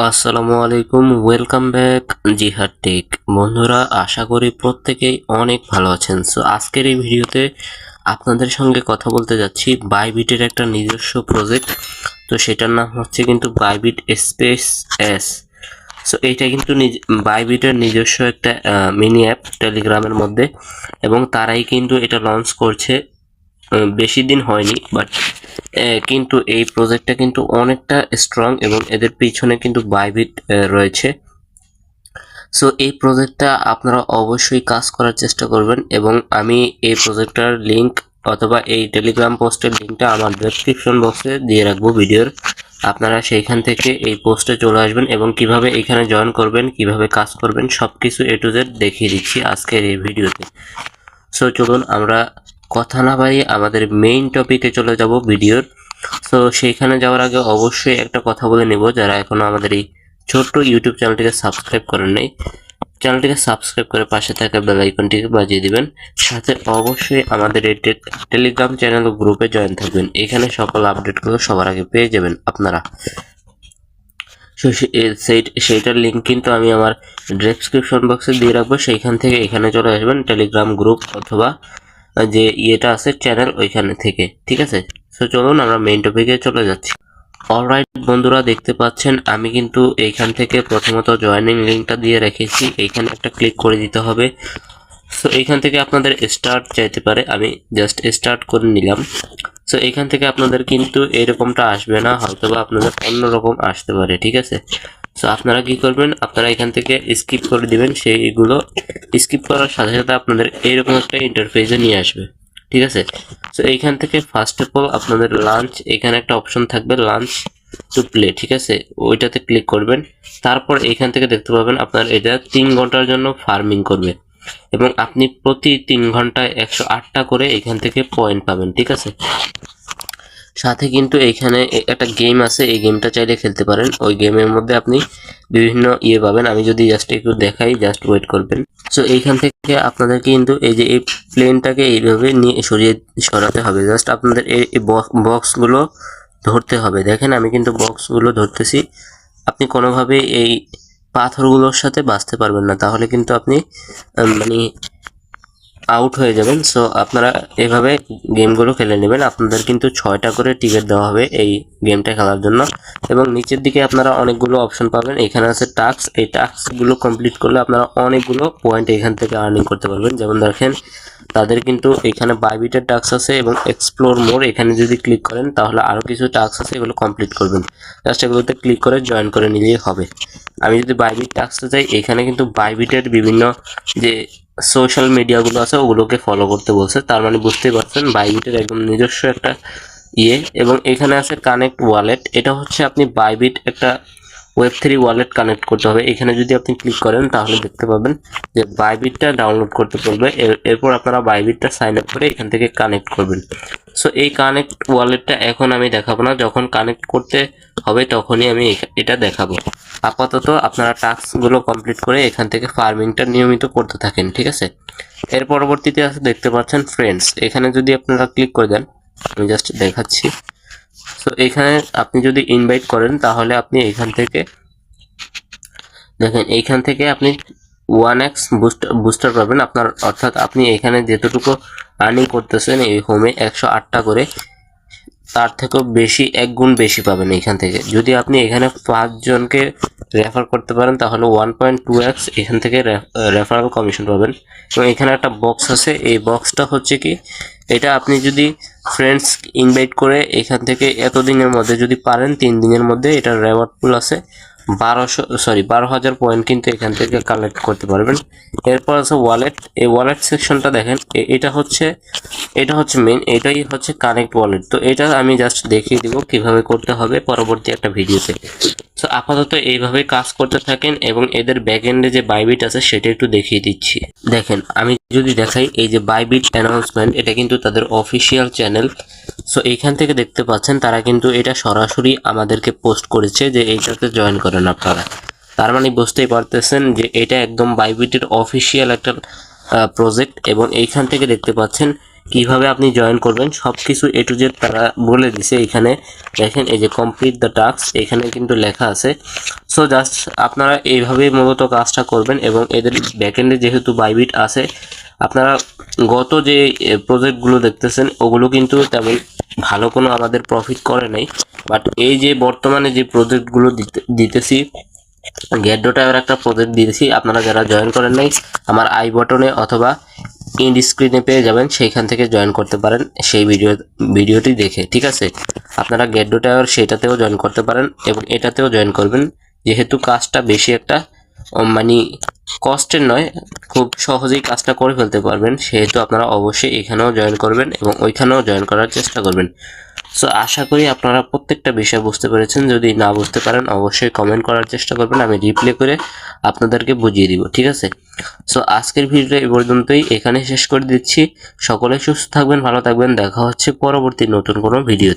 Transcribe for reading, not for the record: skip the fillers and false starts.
আসসালামু আলাইকুম, welcome back জিহাদ টেক। বন্ধুরা, আশা করি প্রত্যেকেই অনেক ভালো আছেন। সো আজকের এই ভিডিওতে আপনাদের সঙ্গে কথা বলতে যাচ্ছি বাইবিটের একটা নিজস্ব প্রজেক্ট। তো সেটার নাম হচ্ছে কিন্তু বাইবিট স্পেস এস। সো এইটা কিন্তু বাইবিটের নিজস্ব একটা মিনি অ্যাপ টেলিগ্রামের মধ্যে, এবং তারাই কিন্তু এটা লঞ্চ করছে। বেশি দিন হয়নি, বাট কিন্তু এই প্রজেক্টটা কিন্তু অনেকটা স্ট্রং এবং এদের পিছনে কিন্তু বাইবিট রয়েছে। সো এই প্রজেক্টটা আপনারা অবশ্যই কাজ করার চেষ্টা করবেন, এবং আমি এই প্রজেক্টটার লিংক অথবা এই টেলিগ্রাম পোস্টের লিঙ্কটা আমার ডেসক্রিপশন বক্সে দিয়ে রাখবো ভিডিওর। আপনারা সেইখান থেকে এই পোস্টে চলে আসবেন এবং কিভাবে এখানে জয়েন করবেন, কিভাবে কাজ করবেন, সব কিছু এ টু জেড দেখিয়ে দিচ্ছি আজকের এই ভিডিওতে। সো চলুন আমরা কথা না বাড়িয়ে আমাদের মেইন টপিকে চলে যাব ভিডিওর। সো সেইখানে যাওয়ার আগে অবশ্যই একটা কথা বলে নেব, যারা এখনো আমাদের এই ছোট্ট ইউটিউব চ্যানেলটিকে সাবস্ক্রাইব করেন নাই, চ্যানেলটিকে সাবস্ক্রাইব করে পাশে থাকা বেল আইকনটিকে বাজিয়ে দিবেন। সাথে অবশ্যই আমাদের এই টেলিগ্রাম চ্যানেল ও গ্রুপে জয়েন থাকবেন। এখানে সকল আপডেটগুলো সবার আগে পেয়ে যাবেন আপনারা। সেইটার লিঙ্ক কিন্তু আমি আমার ডেসক্রিপশন বক্সে দিয়ে রাখবো। সেইখান থেকে এখানে চলে আসবেন, টেলিগ্রাম গ্রুপ অথবা যে ইয়েটা আছে চ্যানেল, ওইখানে থেকে। ঠিক আছে, সো চলুন আমরা মেইন টপিকে চলে যাচ্ছি। অলরাইট বন্ধুরা, দেখতে পাচ্ছেন আমি কিন্তু এইখান থেকে প্রথমত জয়েনিং লিঙ্কটা দিয়ে রেখেছি। এইখানে একটা ক্লিক করে দিতে হবে। সো এইখান থেকে আপনাদের স্টার্ট চাইতে পারে, আমি জাস্ট স্টার্ট করে নিলাম। সো এইখান থেকে আপনাদের কিন্তু এরকমটা আসবে না, হয়তো বা আপনাদের অন্যরকম আসতে পারে। ঠিক আছে, সো আপনারা কি করবেন, আপনারা এখান থেকে স্কিপ করে দিবেন। সেইগুলো স্কিপ করার সাথে সাথে আপনাদের এইরকম একটা ইন্টারফেসে নিয়ে আসবে। ঠিক আছে, সো এইখান থেকে ফার্স্ট অফ অল আপনাদের লাঞ্চ, এখানে একটা অপশন থাকবে লাঞ্চ টু প্লে। ঠিক আছে, ওইটাতে ক্লিক করবেন। তারপর এইখান থেকে দেখতে পাবেন আপনার এটা 3 ঘন্টার জন্য ফার্মিং করবে, এবং আপনি প্রতি 3 ঘন্টায় 108টা করে এখান থেকে পয়েন্ট পাবেন। ঠিক আছে, সাথে কিন্তু এইখানে একটা গেম আছে, এই গেমটা চাইলে খেলতে পারেন। ওই গেমের মধ্যে আপনি বিভিন্ন ইয়ে পাবেন। আমি যদি জাস্ট একটু দেখাই, জাস্ট ওয়েট করবেন। সো এইখান থেকে আপনাদের কিন্তু এই যে এই প্লেনটাকে এইভাবে নিয়ে সরাতে হবে। জাস্ট আপনাদের এই বক্সগুলো ধরতে হবে। দেখেন আমি কিন্তু বক্সগুলো ধরতেছি। আপনি কোনোভাবে এই পাথরগুলোর সাথে বাঁচতে পারবেন না, তাহলে কিন্তু আপনি মানে আউট হয়ে যাবেন। সো আপনারা এভাবে গেমগুলো খেলে নেবেন। আপনাদের কিন্তু 6টা করে টিকিট দেওয়া হবে এই গেমটা খেলার জন্য, এবং নিচের দিকে আপনারা অনেকগুলো অপশন পাবেন। এখানে আছে টাস্ক, এই টাস্কগুলো কমপ্লিট করলে আপনারা অনেকগুলো পয়েন্ট এখান থেকে আর্নিং করতে পারবেন। যেমন দেখেন তাদের কিন্তু এখানে বাইবিটের টাস্ক আছে এবং এক্সপ্লোর মোর, এখানে যদি ক্লিক করেন তাহলে আরও কিছু টাস্ক আছে, এগুলো কমপ্লিট করবেন। জাস্ট এগুলোতে ক্লিক করে জয়েন করে নিলেই হবে। আমি যদি বাইবিট টাস্কটা চাই, এখানে কিন্তু বাইবিটের বিভিন্ন যে সোশ্যাল মিডিয়াগুলো আছে ওগুলোকে ফলো করতে বলছে। তার মানে বুঝতেই পারছেন বাইবিটের একদম নিজস্ব একটা ইয়ে। এবং এখানে আছে কানেক্ট ওয়ালেট, এটা হচ্ছে আপনি বাইবিট একটা ওয়েব3 ওয়ালেট কানেক্ট করতে হবে। এখানে যদি আপনি ক্লিক করেন তাহলে দেখতে পাবেন যে বাইবিটটা ডাউনলোড করতে বলবে। এরপর আপনারা বাইবিটটা সাইন আপ করে এখান থেকে কানেক্ট করবেন। সো এই কানেক্ট ওয়ালেটটা এখন আমি দেখাবো না, যখন কানেক্ট করতে হবে তখনই আমি এটা দেখাবো। আপাতত আপনারা টাস্কগুলো কমপ্লিট করে এখান থেকে ফার্মিংটা নিয়মিত করতে থাকেন। ঠিক আছে, এর পরবর্তীতে আছে দেখতে পাচ্ছেন ফ্রেন্ডস, এখানে যদি আপনারা ক্লিক করে দেন, আমি জাস্ট দেখাচ্ছি। সো এখানে আপনি যদি ইনভাইট করেন তাহলে আপনি এখান থেকে দেখেন, এইখান থেকে আপনি 1x বুস্টার পাবেন আপনার, অর্থাৎ আপনি এখানে যেতটুকু আর্নিং করতেছেন এই হোমে 108টা করে, তার থেকেও বেশি, 1 গুণ বেশি পাবেন এখান থেকে। যদি আপনি এখানে 5 জনকে রেফার করতে পারেন তাহলে 1.2x এখান থেকে রেফারাল কমিশন পাবেন। এবং এখানে একটা বক্স আছে, এই বক্সটা হচ্ছে কি, এটা আপনি যদি ফ্রেন্ডস ইনভাইট করে এখান থেকে এতদিনের মধ্যে যদি পারেন, 3 দিনের মধ্যে এটার রেওয়ার্ড পুল আছে 12,000 পয়েন্ট কিন্তু এখান থেকে কালেক্ট করতে পারবেন। এরপর আছে ওয়ালেট, এই ওয়ালেট সেকশনটা দেখেন, এটা হচ্ছে মেইন, এটাই হচ্ছে কানেক্ট ওয়ালেট। তো এটা আমি জাস্ট দেখিয়ে দিব কিভাবে করতে হবে পরবর্তী একটা ভিডিওতে। সো আপাতত এইভাবে কাজ করতে থাকেন, এবং এদের ব্যাকএন্ডে যে বাইবিট আছে সেটা একটু দেখিয়ে দিচ্ছি। দেখেন আমি যদি দেখাই, এই যে বাইবিট অ্যানাউন্সমেন্ট, এটা কিন্তু তাদের অফিসিয়াল চ্যানেল। সো এইখান থেকে দেখতে পাচ্ছেন তারা কিন্তু এটা সরাসরি আমাদেরকে পোস্ট করেছে যে এইটাতে জয়েন করেন আপনারা। তার মানে বুঝতেই পারতেছেন যে এটা একদম বাইবিটের অফিসিয়াল একটা প্রজেক্ট। এবং এইখান থেকে দেখতে পাচ্ছেন কিভাবে আপনি জয়েন করবেন সব কিছু এ টু জেড তারা বলে দিছে। এখানে দেখেন এই যে কমপ্লিট দ্য টাস্ক এখানে কিন্তু লেখা আছে। সো জাস্ট আপনারা এইভাবেই মূলত কাজটা করবেন এবং এদের ব্যাকএন্ডে যেহেতু বাইবিট আছে, আপনারা গত যে প্রজেক্টগুলো দেখতেছেন ওগুলো কিন্তু তেমন ভালো কোনো আমাদের প্রফিট করে নাই, বাট এই যে বর্তমানে যে প্রজেক্টগুলো দিতেছি, গেট.আইওর একটা প্রজেক্ট দিয়েছি, আপনারা যারা জয়েন করেন নাই আমার আই বটনে অথবা ইন্ড স্ক্রিনে পেয়ে যাবেন, সেইখান থেকে জয়েন করতে পারেন সেই ভিডিওটি দেখে। ঠিক আছে, আপনারা গেট.আইওর সেটাতেও জয়েন করতে পারেন এবং এটাতেও জয়েন করবেন, যেহেতু কাজটা বেশি একটা মানে কষ্টের নয়, খুব সহজেই কাজটা করে ফেলতে পারবেন, সেহেতু আপনারা অবশ্যই এখানেও জয়েন করবেন এবং ওইখানেও জয়েন করার চেষ্টা করবেন। সো আশা করি আপনারা প্রত্যেকটা বিষয় বুঝতে পেরেছেন। যদি না বুঝতে পারেন অবশ্যই কমেন্ট করার চেষ্টা করবেন, আমি রিপ্লাই করে আপনাদেরকে বুঝিয়ে দিব। ঠিক আছে, সো আজকের ভিডিওটা এই পর্যন্তই, এখানে শেষ করে দিচ্ছি। সকলে সুস্থ থাকবেন, ভালো থাকবেন, দেখা হচ্ছে পরবর্তী নতুন কোনো ভিডিওতে।